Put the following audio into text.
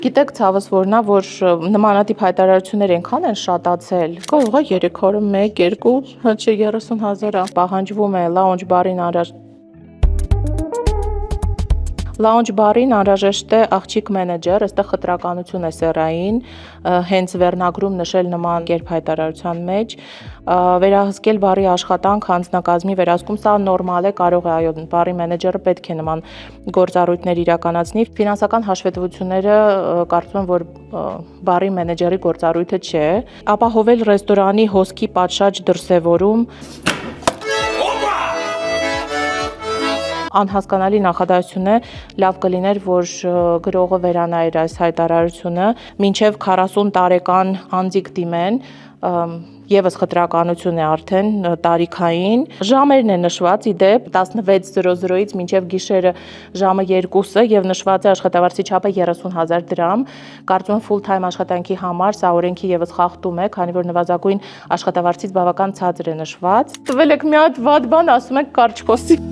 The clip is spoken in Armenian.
Գիտեք ցավս որն է, որ նմանատիպ հայտարարություններ այնքան են շատացել, կարող է 3 օրը 1, 2, չէ 30,000 պահանջվում է Lounge bar-ին անհրաժեշտ է աղջիկ մենեջեր, այստեղ խտրականություն է սեռային, հենց վերնագրում նշել նման կերպ հայտարարության մեջ, վերահսկել բարի աշխատանք, հանձնակազմի վերահսկում, սա նորմալ է, կարող է, այո, բարի մենեջերը պետք է նման գործառույթներ իրականացնի, ֆինանսական հաշվետվությունները կարծում եմ, որ բարի մենեջերի գործառույթը չէ, ապահովել ռեստորանի հոսքի պատշաճ դրսևորում, անհասկանալի նախադասություն է, լավ կլիներ, որ գրողը վերանայեր այս հայտարարությունը, մինչև 40 տարեկան անձիկ դիմեն, եւս խտրականություն է արդեն տարիքային, ժամերն է նշված իդեպ 16:00-ից մինչև գիշերը ժամը 2-ը եւ նշված է աշխատավարձի չափը 30,000 դրամ, կարծում եմ full time աշխատանքի համար սա օրենքի եւս խախտում է, քանի որ նվազագույն աշխատավարձից բավական ցածր է նշված։ Տվել եք մի հատ վատ բան, ասում եք կարճ խոսի։